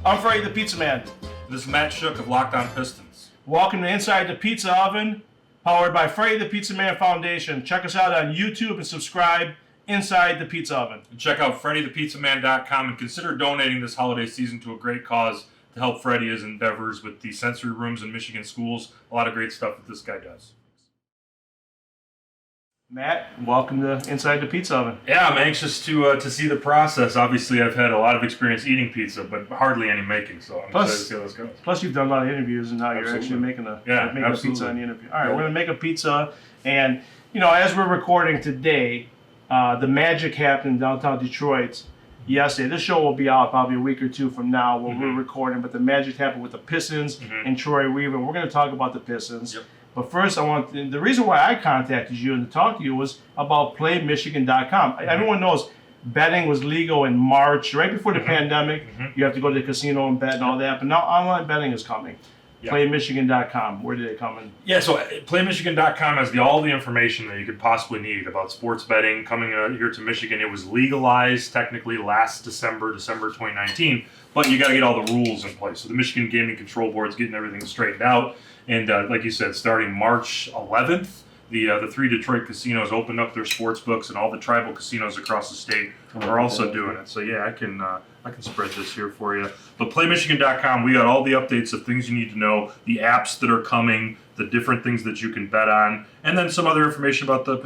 I'm Fredi the Pizza Man. This is Matt Schoch of Locked On Pistons. Welcome to Inside the Pizza Oven, powered by Fredi the Pizza Man Foundation. Check us out on YouTube and subscribe. Inside the Pizza Oven. And check out FrediThePizzaMan.com and consider donating this holiday season to a great cause to help Fredi his endeavors with the sensory rooms in Michigan schools. A lot of great stuff that this guy does. Matt, welcome to Inside the Pizza Oven. Yeah, I'm anxious to see the process. Obviously, I've had a lot of experience eating pizza, but hardly any making, so I'm excited to see how this goes. Plus, you've done a lot of interviews, and now you're actually making a pizza on the interview. All right, we're going to make a pizza, and, you know, as we're recording today, the magic happened in downtown Detroit yesterday. This show will be out probably a week or two from now when we're recording, but the magic happened with the Pistons and Troy Weaver. We're going to talk about the Pistons. Yep. But first, the reason why I contacted you and to talk to you was about PlayMichigan.com. Everyone knows betting was legal in March, right before the pandemic. You have to go to the casino and bet and all that, but now online betting is coming. Yep. PlayMichigan.com. Where did it come in? Yeah, so PlayMichigan.com has all the information that you could possibly need about sports betting coming here to Michigan. It was legalized technically last December 2019, but you got to get all the rules in place. So the Michigan Gaming Control Board's getting everything straightened out. And like you said, starting March 11th, the three Detroit casinos opened up their sports books, and all the tribal casinos across the state are also doing it. So yeah, I can spread this here for you. But PlayMichigan.com, we got all the updates of things you need to know, the apps that are coming, the different things that you can bet on, and then some other information about the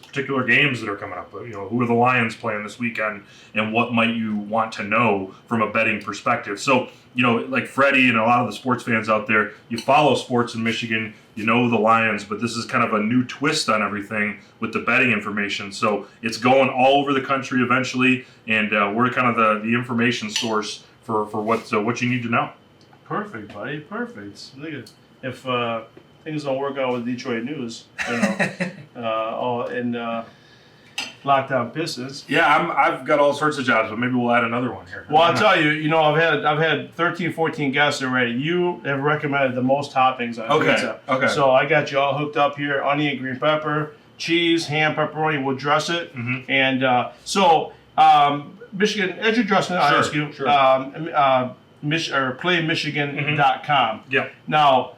particular games that are coming up. You know, who are the Lions playing this weekend, and what might you want to know from a betting perspective. So, you know, like Fredi and a lot of the sports fans out there, you follow sports in Michigan, you know the Lions, but this is kind of a new twist on everything with the betting information. So it's going all over the country eventually, and we're kind of the information source for what you need to know. Perfect, buddy. Perfect. Look at if things don't work out with Detroit News, you know, Lockdown Pistons. Yeah, I've got all sorts of jobs, but maybe we'll add another one here. Well, I'll tell you, you know, I've had 13, 14 guests already. You have recommended the most toppings on pizza. Okay. So I got you all hooked up here: onion, green pepper, cheese, ham, pepperoni. We'll dress it, and Michigan. As you dress it, I'll ask you. Sure. PlayMichigan.com. Yep. Now,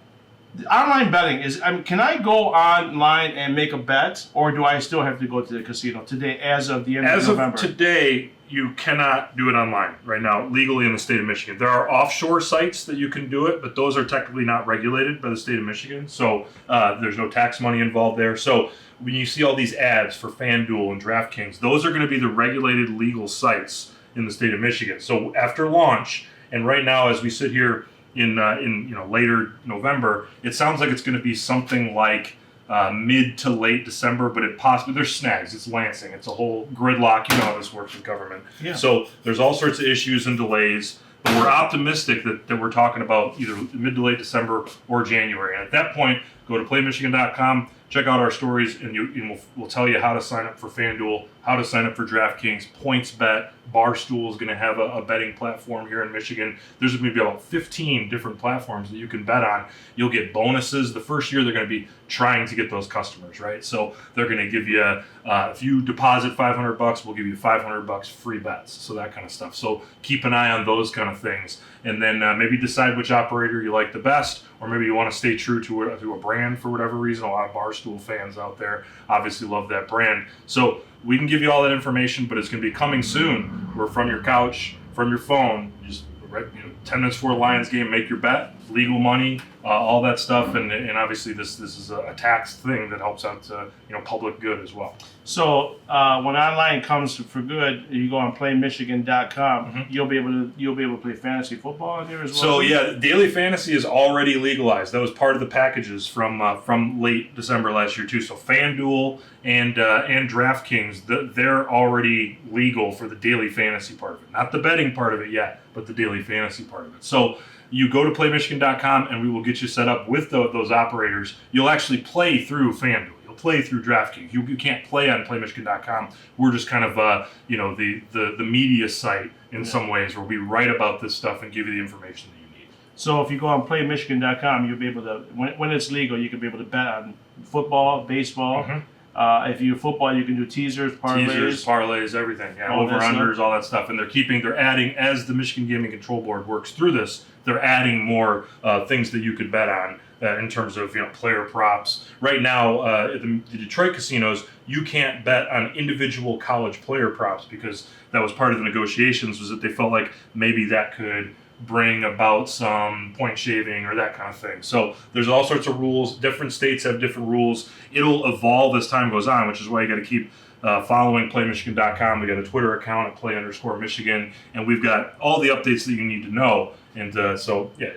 online betting is. Can I go online and make a bet, or do I still have to go to the casino today? As of the end of November. As of today, you cannot do it online right now legally in the state of Michigan. There are offshore sites that you can do it, but those are technically not regulated by the state of Michigan, so there's no tax money involved there. So when you see all these ads for FanDuel and DraftKings, those are going to be the regulated legal sites in the state of Michigan. So after launch, and right now as we sit here in later November, it sounds like it's going to be something like mid to late December, but there's snags. It's Lansing. It's a whole gridlock. You know how this works with government. Yeah. So there's all sorts of issues and delays, but we're optimistic that we're talking about either mid to late December or January. And at that point, go to PlayMichigan.com, check out our stories, and we'll tell you how to sign up for FanDuel, how to sign up for DraftKings, PointsBet. Barstool is going to have a betting platform here in Michigan. There's going to be about 15 different platforms that you can bet on. You'll get bonuses. The first year, they're going to be trying to get those customers, right? So they're going to give you, if you deposit $500, we'll give you $500 free bets, so that kind of stuff. So keep an eye on those kind of things. And then maybe decide which operator you like the best, or maybe you want to stay true to a brand for whatever reason. A lot of Barstool fans out there obviously love that brand. So we can give you all that information, but it's going to be coming soon. Where from your couch, from your phone, just 10 minutes before a Lions game, make your bet, legal money, all that stuff, and obviously this is a tax thing that helps out public good as well. So when online comes for good, you go on PlayMichigan.com. You'll be able to play fantasy football on there as well. So yeah, daily fantasy is already legalized. That was part of the packages from late December last year too. So FanDuel and DraftKings, they're already legal for the daily fantasy part of it, not the betting part of it yet, but the daily fantasy part of it. So you go to PlayMichigan.com and we will get you set up with those operators. You'll actually play through FanDuel. You'll play through DraftKings. You can't play on PlayMichigan.com. We're just kind of the media site in some ways where we write about this stuff and give you the information that you need. So if you go on PlayMichigan.com, you'll be able to, when it's legal, you can be able to bet on football, baseball, If you football, you can do teasers, parlays, everything. Yeah, over-unders, all that stuff. And they're adding, as the Michigan Gaming Control Board works through this, they're adding more things that you could bet on in terms of player props. Right now, at the Detroit casinos, you can't bet on individual college player props because that was part of the negotiations, was that they felt like maybe that could bring about some point shaving or that kind of thing. So there's all sorts of rules. Different states have different rules. It'll evolve as time goes on, which is why you got to keep following PlayMichigan.com. We got a Twitter account at Play_Michigan, and we've got all the updates that you need to know. And so yeah,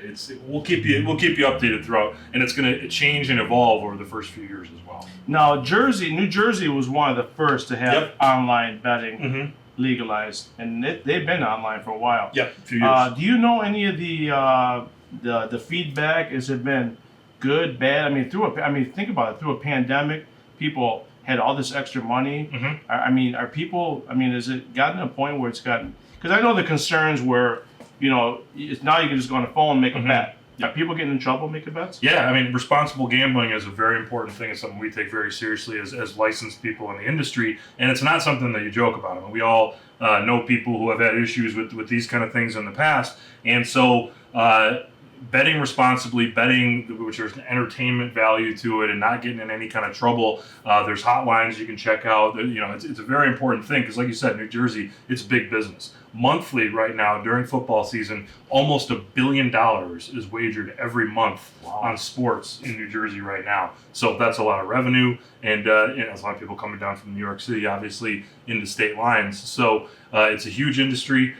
we'll keep you updated throughout, and it's going to change and evolve over the first few years as well. Now, New Jersey was one of the first to have online betting legalized, and they've been online for a while. Yep, a few years. Do you know any of the feedback? Has it been good, bad? I mean, think about it. Through a pandemic, people had all this extra money. I mean, has it gotten to a point where it's gotten? Because I know the concerns were, it's now you can just go on the phone and make a bet. Are people getting in trouble making bets? Yeah, I mean, responsible gambling is a very important thing. It's something we take very seriously as licensed people in the industry, and it's not something that you joke about. I mean, we all know people who have had issues with these kind of things in the past, and so betting responsibly, which there's an entertainment value to it, and not getting in any kind of trouble. There's hotlines you can check out. It's a very important thing because, like you said, New Jersey, it's big business. Monthly, right now during football season, almost $1 billion is wagered every month on sports in New Jersey right now. So that's a lot of revenue, and there's a lot of people coming down from New York City, obviously, into state lines. So it's a huge industry.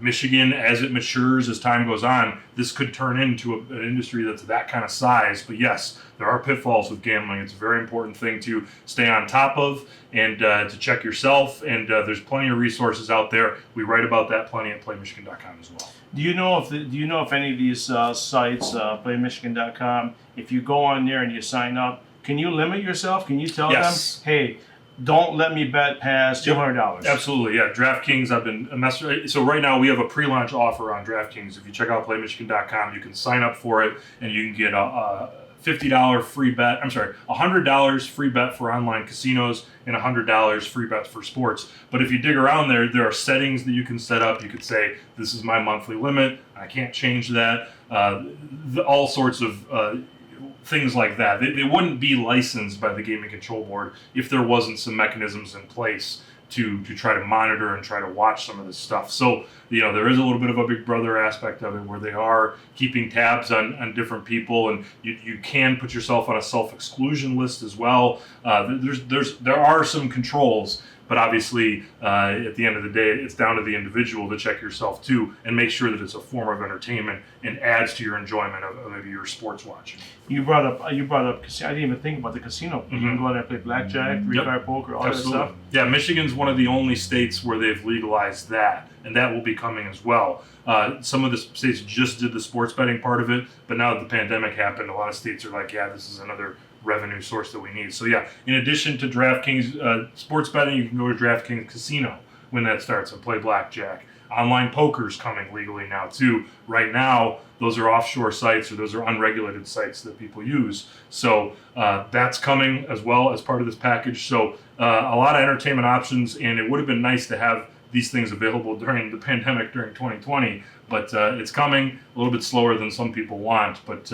Michigan, as it matures, as time goes on, this could turn into an industry that's that kind of size. But yes, there are pitfalls with gambling. It's a very important thing to stay on top of and to check yourself. And there's plenty of resources out there. We write about that plenty at PlayMichigan.com as well. Do you know if any of these sites, PlayMichigan.com, if you go on there and you sign up, can you limit yourself? Can you tell them, hey, don't let me bet past $200? Absolutely, yeah. DraftKings, I've been so right now we have a pre-launch offer on DraftKings. If you check out PlayMichigan.com, you can sign up for it, and you can get a $50 free bet. I'm sorry, $100 free bet for online casinos and $100 free bet for sports. But if you dig around there are settings that you can set up. You could say, this is my monthly limit. I can't change that. All sorts of things like that. They wouldn't be licensed by the Gaming Control Board if there wasn't some mechanisms in place to try to monitor and try to watch some of this stuff. So, there is a little bit of a big brother aspect of it where they are keeping tabs on different people, and you can put yourself on a self-exclusion list as well. There are some controls, but obviously, at the end of the day, it's down to the individual to check yourself too and make sure that it's a form of entertainment and adds to your enjoyment of maybe your sports watching. You brought up. I didn't even think about the casino. You can go out there and play blackjack, three-card poker, all that stuff. Yeah, Michigan's one of the only states where they've legalized that, and that will be coming as well. Some of the states just did the sports betting part of it, but now that the pandemic happened, a lot of states are like, yeah, this is another revenue source that we need. So yeah, in addition to DraftKings sports betting, you can go to DraftKings Casino when that starts and play blackjack. Online poker's coming legally now too. Right now, those are offshore sites or those are unregulated sites that people use. So that's coming as well as part of this package. So a lot of entertainment options, and it would have been nice to have these things available during the pandemic during 2020, but it's coming a little bit slower than some people want. But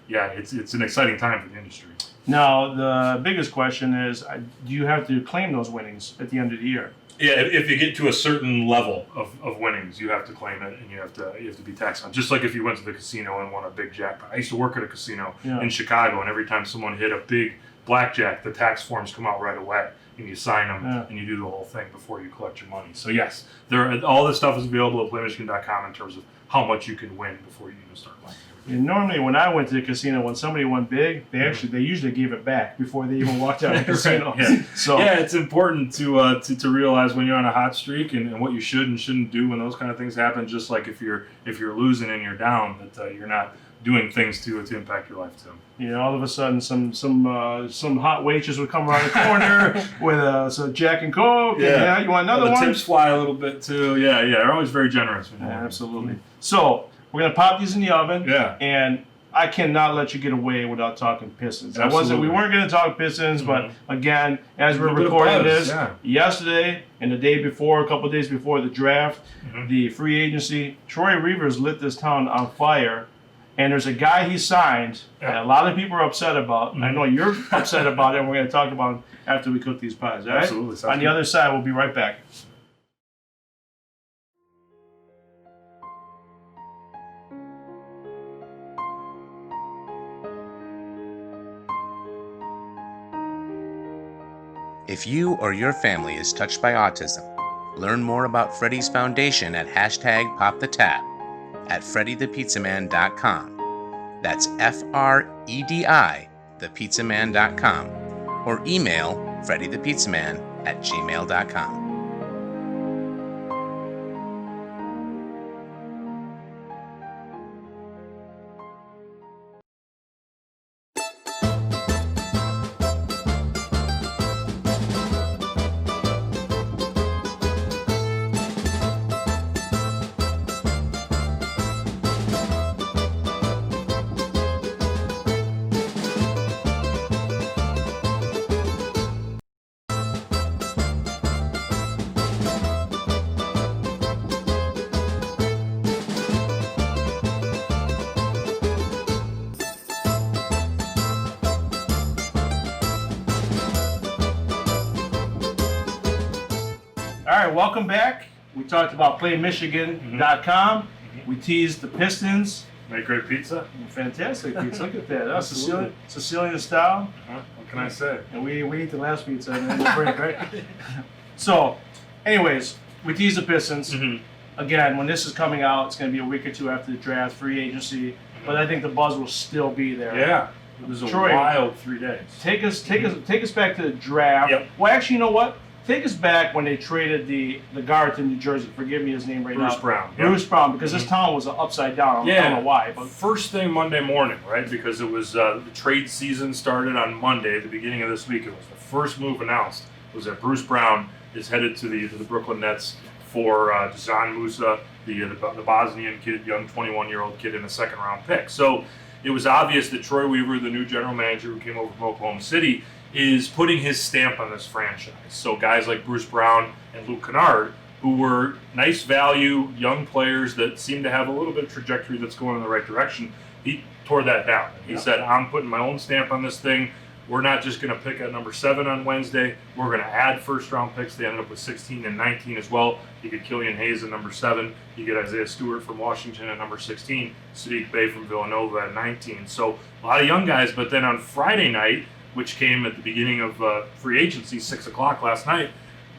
yeah, it's an exciting time for the industry. Now, the biggest question is, do you have to claim those winnings at the end of the year? Yeah, if you get to a certain level of winnings, you have to claim it, and you have to be taxed on. Just like if you went to the casino and won a big jackpot. I used to work at a casino in Chicago, and every time someone hit a big blackjack, the tax forms come out right away, and you sign them, and you do the whole thing before you collect your money. So yes, all this stuff is available at PlayMichigan.com in terms of how much you can win before you even start playing. And normally, when I went to the casino, when somebody won big, they usually gave it back before they even walked out of the casino. Yeah. So yeah, it's important to realize when you're on a hot streak and what you should and shouldn't do when those kind of things happen. Just like if you're losing and you're down, that you're not doing things to impact your life too. All of a sudden, some hot waitress would come around the corner with some Jack and Coke. Yeah, you want another one? The tips fly a little bit too. Yeah, they're always very generous. Absolutely. So we're gonna pop these in the oven. Yeah. And I cannot let you get away without talking Pistons. Absolutely. We weren't going to talk Pistons, but again, as we're A bit of recording buzz, this, yesterday and the day before, a couple of days before the draft, the free agency, Troy Reavers lit this town on fire. And there's a guy he signed that a lot of people are upset about. I know you're upset about it, and we're going to talk about it after we cook these pies. All right? Absolutely. On the other side, we'll be right back. If you or your family is touched by autism, learn more about Fredi's Foundation at #PopTheTap at FrediThePizzaMan.com. That's FREDI, thepizzaman.com, or email FrediThePizzaman@gmail.com. All right, welcome back. We talked about PlayMichigan.com. We teased the Pistons. Make great pizza. Fantastic pizza. Look at that. That's Sicilian style. What can I say? And we ate the last pizza and then the break, right? So, anyways, we teased the Pistons. Again, when this is coming out, it's going to be a week or two after the draft, free agency. But I think the buzz will still be there. Yeah. It was a Troy, wild 3 days. Take us back to the draft. Yep. Well, actually, you know what? Take us back when they traded the guard to New Jersey. Forgive me his name right Bruce now. Brown. Bruce Brown, because this town was upside down. I don't know why. But First thing Monday morning, right? Because it was the trade season started on Monday, at the beginning of this week. It was the first move announced was that Bruce Brown is headed to the Brooklyn Nets for Dejan Musa, the Bosnian kid, young 21-year-old kid in a second-round pick. So it was obvious that Troy Weaver, the new general manager who came over from Oklahoma City, is putting his stamp on this franchise. So guys like Bruce Brown and Luke Kennard, who were nice value, young players that seem to have a little bit of trajectory that's going in the right direction, he tore that down. He said, I'm putting my own stamp on this thing. We're not just going to pick at number 7 on Wednesday. We're going to add first-round picks. They ended up with 16 and 19 as well. You get Killian Hayes at number 7. You get Isaiah Stewart from Washington at number 16. Sadiq Bey from Villanova at 19. So a lot of young guys. But then on Friday night, which came at the beginning of free agency, 6 o'clock last night,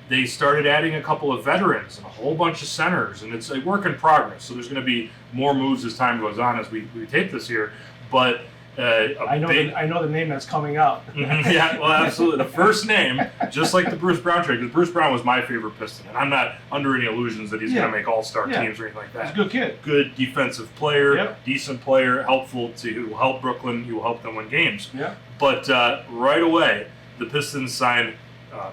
they started adding a couple of veterans and a whole bunch of centers. And it's a work in progress. So there's going to be more moves as time goes on as we tape this here. But I know the name that's coming up. Yeah, well, absolutely. The first name, just like the Bruce Brown trade, because Bruce Brown was my favorite Piston, and I'm not under any illusions that he's going to make all-star teams or anything like that. He's a good kid. Good defensive player, decent player, helpful to help Brooklyn, who will help them win games. Yeah. But right away, the Pistons signed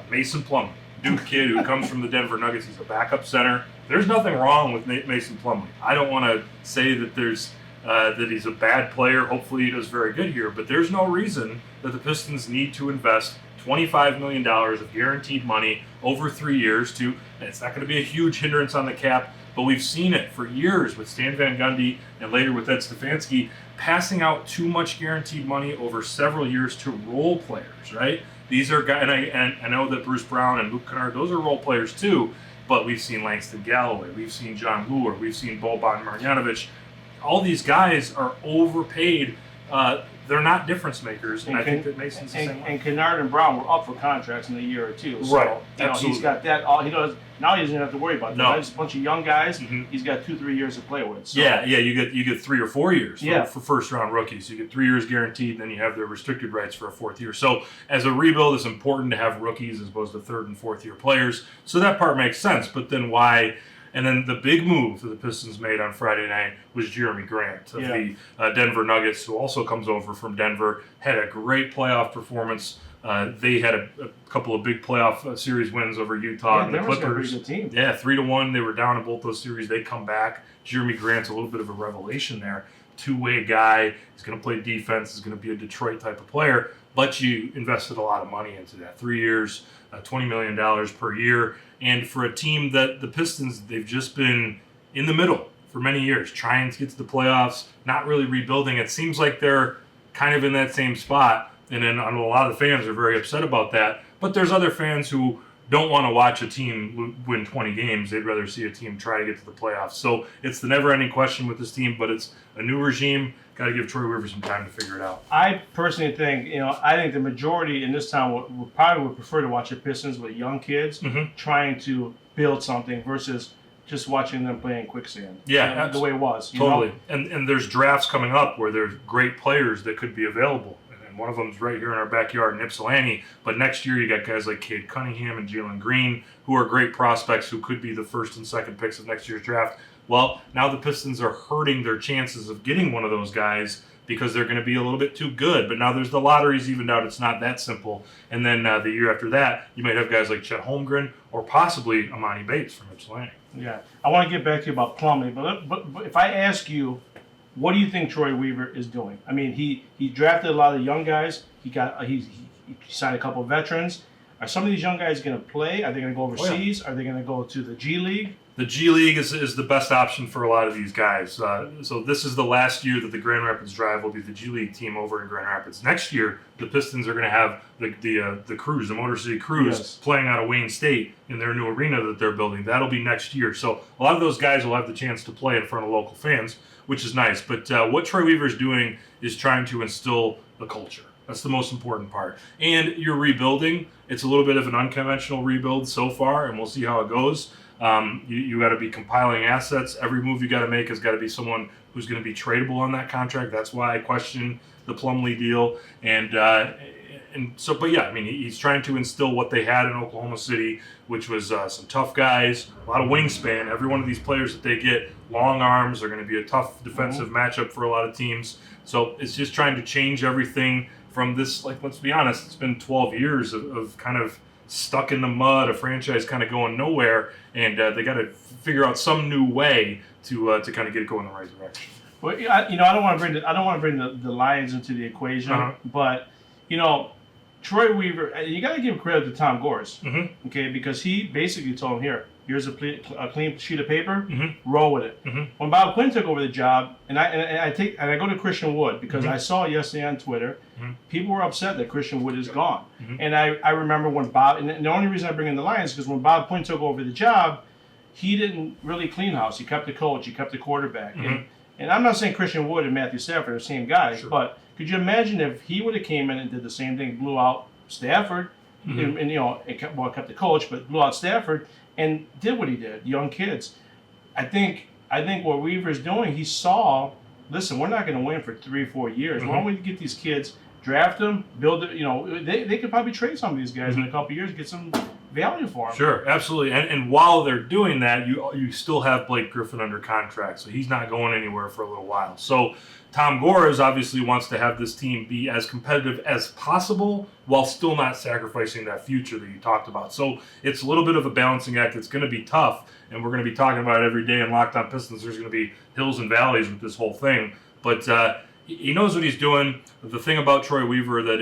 Mason Plumlee, Duke kid who comes from the Denver Nuggets. He's a backup center. There's nothing wrong with Mason Plumlee. I don't want to say that there's that he's a bad player. Hopefully he does very good here, but there's no reason that the Pistons need to invest $25 million of guaranteed money over 3 years to, it's not going to be a huge hindrance on the cap, but we've seen it for years with Stan Van Gundy and later with Ed Stefanski, passing out too much guaranteed money over several years to role players, right? These are guys, and I know that Bruce Brown and Luke Kennard, those are role players too, but we've seen Langston Galloway, we've seen John Lure, we've seen Boban Marjanovic. All these guys are overpaid. They're not difference makers, and I think that Mason's the same way. And Kennard and Brown were up for contracts in a year or two. So, right. He's got that. He does now. He doesn't have to worry about that. No. There's a bunch of young guys. He's got 2-3 years to play with. So. Yeah. You get 3 or 4 years for first round rookies. You get 3 years guaranteed, and then you have the restricted rights for a 4th year. So as a rebuild, it's important to have rookies as opposed to 3rd and 4th year players. So that part makes sense. But then why? And then the big move that the Pistons made on Friday night was Jeremy Grant of the Denver Nuggets, who also comes over from Denver, had a great playoff performance. They had a couple of big playoff series wins over Utah and the Clippers. Got a pretty good team. Yeah, 3-1. They were down in both those series. They come back. Jeremy Grant's a little bit of a revelation there. two-way guy. He's going to play defense. He's going to be a Detroit type of player. But you invested a lot of money into that. 3 years, $20 million per year. And for a team that the Pistons, they've just been in the middle for many years, trying to get to the playoffs, not really rebuilding. It seems like they're kind of in that same spot. And then a lot of the fans are very upset about that. But there's other fans who don't want to watch a team win 20 games. They'd rather see a team try to get to the playoffs. So it's the never-ending question with this team, but it's a new regime. Got to give Troy Weaver some time to figure it out. I personally think, I think the majority in this town would probably prefer to watch the Pistons with young kids trying to build something versus just watching them play in quicksand. Yeah, the way it was. Totally. And there's drafts coming up where there's great players that could be available. One of them is right here in our backyard in Ypsilanti. But next year, you got guys like Cade Cunningham and Jalen Green, who are great prospects who could be the first and second picks of next year's draft. Well, now the Pistons are hurting their chances of getting one of those guys because they're going to be a little bit too good. But now there's the lotteries evened out. It's not that simple. And then the year after that, you might have guys like Chet Holmgren or possibly Amani Bates from Ypsilanti. Yeah. I want to get back to you about Plumlee. But if I ask what do you think Troy Weaver is doing? I mean, he drafted a lot of young guys. He signed a couple of veterans. Are some of these young guys going to play? Are they going to go overseas? Are they going to go to the G League? The G League is the best option for a lot of these guys. So this is the last year that the Grand Rapids Drive will be the G League team over in Grand Rapids. Next year, the Pistons are going to have the Cruise, the Motor City Cruise, playing out of Wayne State in their new arena that they're building. That'll be next year. So a lot of those guys will have the chance to play in front of local fans, which is nice. But what Troy Weaver is doing is trying to instill the culture. That's the most important part. And you're rebuilding. It's a little bit of an unconventional rebuild so far, and we'll see how it goes. You got to be compiling assets. Every move you got to make has got to be someone who's going to be tradable on that contract. That's why I question the Plumlee deal. And so, but yeah, I mean, he's trying to instill what they had in Oklahoma City, which was some tough guys, a lot of wingspan. Every one of these players that they get, long arms, are going to be a tough defensive matchup for a lot of teams. So it's just trying to change everything from this, like, let's be honest, it's been 12 years of kind of stuck in the mud, a franchise kind of going nowhere, and they got to figure out some new way to kind of get it going in the right direction. Well, I don't want to bring the Lions into the equation, but Troy Weaver, you got to give credit to Tom Gores, okay, because he basically told him, here's a clean sheet of paper, roll with it. When Bob Quinn took over the job, and I go to Christian Wood because I saw yesterday on Twitter, people were upset that Christian Wood is gone. And I remember when Bob, and the only reason I bring in the Lions is because when Bob Quinn took over the job, he didn't really clean house. He kept the coach, he kept the quarterback. And I'm not saying Christian Wood and Matthew Stafford are the same guys, but could you imagine if he would have came in and did the same thing, blew out Stafford, and kept the coach, but blew out Stafford, and did what he did, young kids. I think what Weaver's doing, he saw, listen, we're not going to win for 3 or 4 years. Why don't we get these kids, draft them, build it, they could probably trade some of these guys in a couple of years, get some value for them. Sure, absolutely. And while they're doing that, you still have Blake Griffin under contract, so he's not going anywhere for a little while. So Tom Gores obviously wants to have this team be as competitive as possible while still not sacrificing that future that you talked about. So it's a little bit of a balancing act. It's going to be tough, and we're going to be talking about it every day in Locked On Pistons. There's going to be hills and valleys with this whole thing. But he knows what he's doing. The thing about Troy Weaver that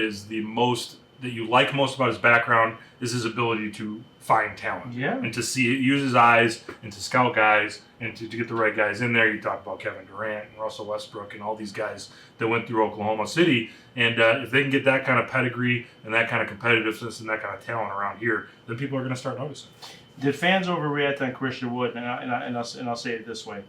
you like most about his background is his ability to find talent. Yeah. And to use his eyes and to scout guys and to get the right guys in there. You talk about Kevin Durant and Russell Westbrook and all these guys that went through Oklahoma City. And if they can get that kind of pedigree and that kind of competitiveness and that kind of talent around here, then people are going to start noticing. Did fans overreact on Christian Wood? And I'll say it this way.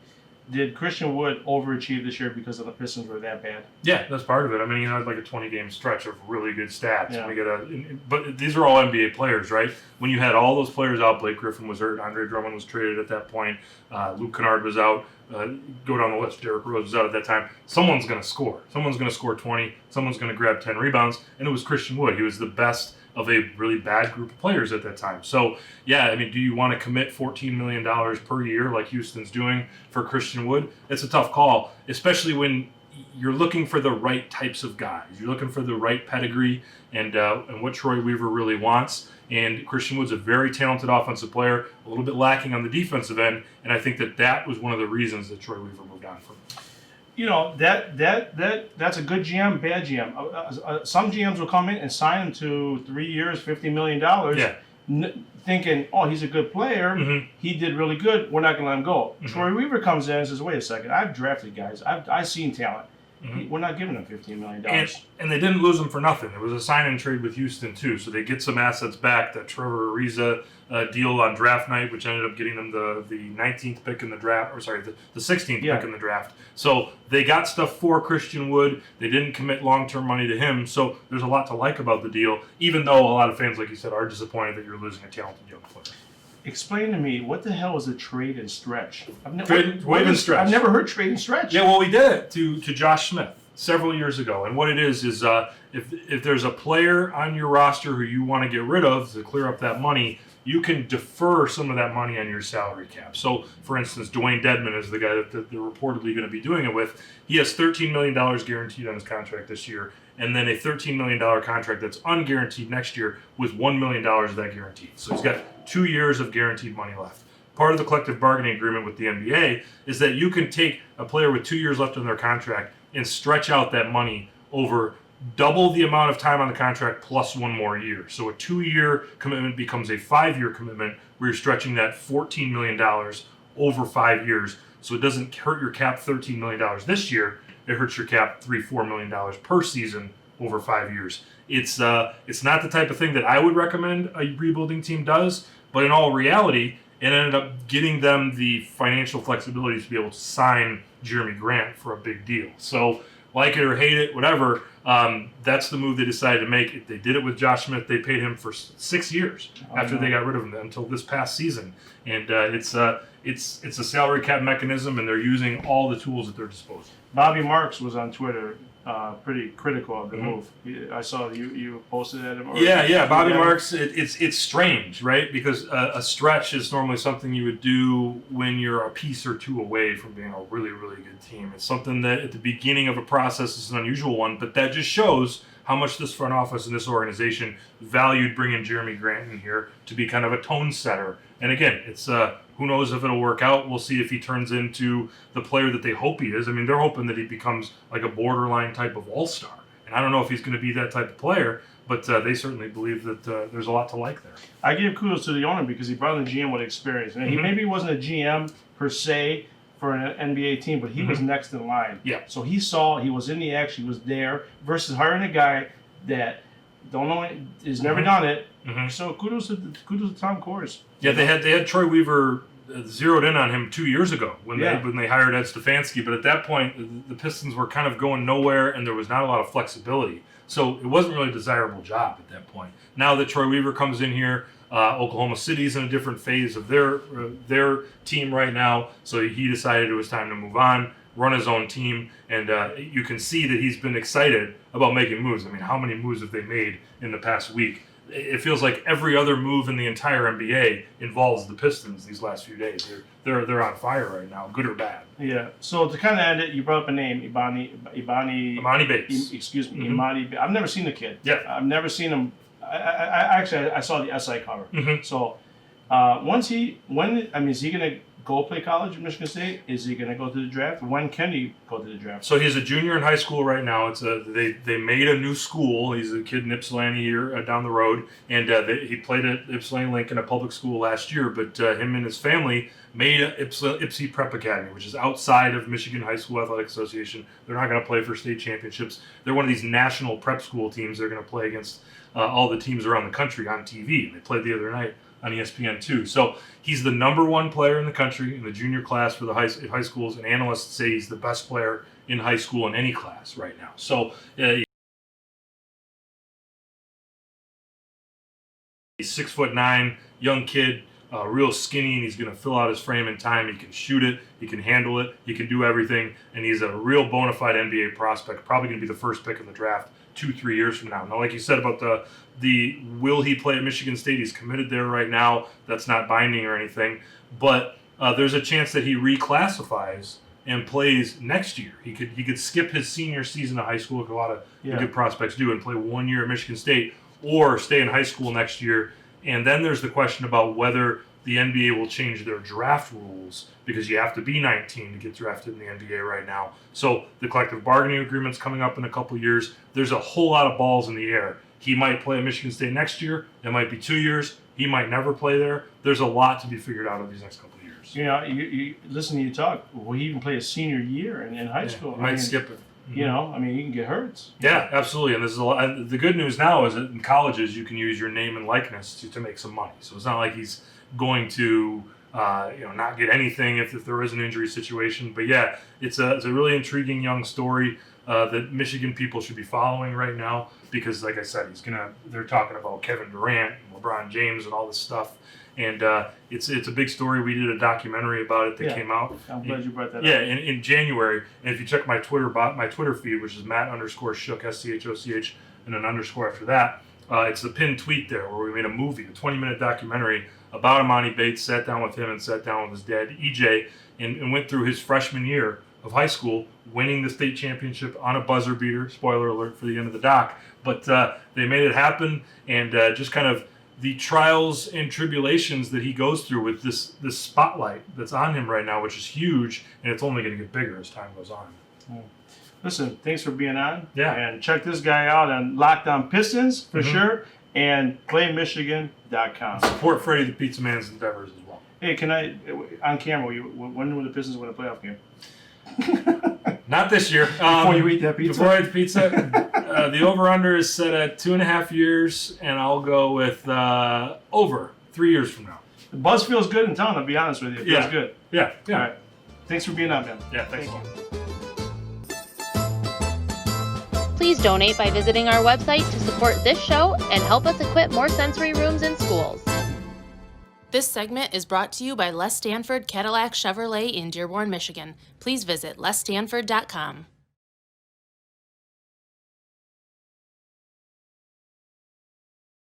Did Christian Wood overachieve this year because the Pistons were that bad? Yeah, that's part of it. I mean, had like a 20-game stretch of really good stats. Yeah. But these are all NBA players, right? When you had all those players out, Blake Griffin was hurt, Andre Drummond was traded at that point, Luke Kennard was out, go down the list, Derrick Rose was out at that time. Someone's going to score. Someone's going to score 20. Someone's going to grab 10 rebounds, and it was Christian Wood. He was the best of a really bad group of players at that time. So, yeah, I mean, do you want to commit $14 million per year like Houston's doing for Christian Wood? It's a tough call, especially when you're looking for the right types of guys. You're looking for the right pedigree and what Troy Weaver really wants. And Christian Wood's a very talented offensive player, a little bit lacking on the defensive end, and I think that was one of the reasons that Troy Weaver moved on from him. that's a good GM, bad GM. Some GMs will come in and sign him to 3 years, $50 million, thinking, oh, he's a good player. He did really good. We're not going to let him go. Troy Weaver comes in and says, wait a second, I've drafted guys. I've seen talent. We're not giving him $15 million. And they didn't lose him for nothing. It was a sign-and trade with Houston, too. So they get some assets back. That Trevor Ariza deal on draft night, which ended up getting them the 19th pick in the draft, or sorry, the 16th pick in the draft. So they got stuff for Christian Wood. They didn't commit long-term money to him. So there's a lot to like about the deal, even though a lot of fans, like you said, are disappointed that you're losing a talented young player. Explain to me, what the hell is a trade and stretch? Trade and stretch. I've never heard trade and stretch. Yeah, well, we did it to Josh Smith several years ago. And what it is if there's a player on your roster who you want to get rid of to clear up that money, you can defer some of that money on your salary cap. So, for instance, Dwayne Dedman is the guy that they're reportedly going to be doing it with. He has $13 million guaranteed on his contract this year, and then a $13 million contract that's unguaranteed next year with $1 million of that guaranteed. So he's got 2 years of guaranteed money left. Part of the collective bargaining agreement with the NBA is that you can take a player with 2 years left on their contract and stretch out that money over double the amount of time on the contract plus 1 more year. So a 2-year commitment becomes a 5-year commitment where you're stretching that $14 million over 5 years. So it doesn't hurt your cap $13 million this year. It hurts your cap $3-4 million per season over 5 years. It's not the type of thing that I would recommend a rebuilding team does, but in all reality, it ended up getting them the financial flexibility to be able to sign Jeremy Grant for a big deal. So, like it or hate it, whatever, that's the move they decided to make. They did it with Josh Smith. They paid him for 6 years after they got rid of him until this past season. And it's a salary cap mechanism, and they're using all the tools at their disposal. Bobby Marks was on Twitter pretty critical of the move. I saw you posted at him. Yeah. Bobby Marks, it's strange, right? Because a stretch is normally something you would do when you're a piece or two away from being a really, really good team. It's something that at the beginning of a process is an unusual one, but that just shows how much this front office and this organization valued bringing Jeremy Grant in here to be kind of a tone setter. And again, it's who knows if it'll work out. We'll see if he turns into the player that they hope he is. I mean, they're hoping that he becomes like a borderline type of all-star. And I don't know if he's going to be that type of player, but they certainly believe that there's a lot to like there. I give kudos to the owner because he brought in a GM with experience. And he maybe wasn't a GM per se for an NBA team, but he was next in line. Yeah. So he was in the action, he was there, versus hiring a guy that has never done it. So kudos to Tom Kors. Yeah, they had Troy Weaver zeroed in on him 2 years ago when they hired Ed Stefanski, but at that point the Pistons were kind of going nowhere and there was not a lot of flexibility. So it wasn't really a desirable job at that point. Now that Troy Weaver comes in here, Oklahoma City's in a different phase of their team right now, so he decided it was time to move on, run his own team, and you can see that he's been excited about making moves. I mean, how many moves have they made in the past week? It feels like every other move in the entire NBA involves the Pistons these last few days. They're on fire right now, good or bad. Yeah. So to kind of end it, you brought up a name, Imani Bates. Excuse me, Imani. I've never seen the kid. Yeah. I've never seen him. I saw the SI cover. So is he going to go play college at Michigan State? Is he going to go to the draft? When can he go to the draft? So he's a junior in high school right now. They made a new school. He's a kid in Ypsilanti here down the road, and he played at Ypsilanti Lincoln, a public school last year. But him and his family made Ypsi Prep Academy, which is outside of Michigan High School Athletic Association. They're not going to play for state championships. They're one of these national prep school teams. They're going to play against all the teams around the country on TV. They played the other night on ESPN2. So he's the #1 player in the country in the junior class for the high schools, and analysts say he's the best player in high school in any class right now. So he's 6'9", young kid, real skinny, and he's going to fill out his frame in time. He can shoot it, he can handle it, he can do everything, and he's a real bona fide NBA prospect, probably going to be the first pick in the draft 2-3 years from now. Now, like you said about the will he play at Michigan State? He's committed there right now. That's not binding or anything, but there's a chance that he reclassifies and plays next year. He could skip his senior season of high school, like a lot of good prospects do, and play 1 year at Michigan State, or stay in high school next year. And then there's the question about whether the NBA will change their draft rules because you have to be 19 to get drafted in the NBA right now. So the collective bargaining agreement's coming up in a couple years. There's a whole lot of balls in the air. He might play at Michigan State next year. It might be 2 years. He might never play there. There's a lot to be figured out over these next couple of years. You know, you listen to you talk. Well, he even played a senior year in high school. He might skip it. You know, I mean, you can get hurt. Yeah, absolutely. And this is a lot. And the good news now is that in colleges you can use your name and likeness to make some money. So it's not like he's going to not get anything if there is an injury situation. But yeah, it's a really intriguing young story that Michigan people should be following right now because, like I said, they're talking about Kevin Durant and LeBron James and all this stuff. And it's a big story. We did a documentary about it that came out. I'm glad you brought that up. Yeah, in January. And if you check my Twitter feed, which is Matt_Schoch, SCHOCH, and an underscore after that, it's the pinned tweet there where we made a movie, a 20-minute documentary about Imani Bates, sat down with him and sat down with his dad, EJ, and went through his freshman year of high school, winning the state championship on a buzzer beater. Spoiler alert for the end of the doc. But they made it happen, and just kind of the trials and tribulations that he goes through with this spotlight that's on him right now, which is huge, and it's only going to get bigger as time goes on. Listen, thanks for being on. Yeah. And check this guy out on Locked On Pistons for sure, and PlayMichigan.com. Support Fredi the Pizza Man's endeavors as well. Hey, can I, on camera, when will the Pistons win a playoff game? Not this year. Before you eat that pizza? Before I eat the pizza, the over-under is set at 2.5 years, and I'll go with over 3 years from now. The buzz feels good in town, I'll be honest with you. It feels good. Yeah. All right. Thanks for being on, man. Yeah, thanks. Thank you. Please donate by visiting our website to support this show and help us equip more sensory rooms in schools. This segment is brought to you by Les Stanford Cadillac Chevrolet in Dearborn, Michigan. Please visit lesstanford.com.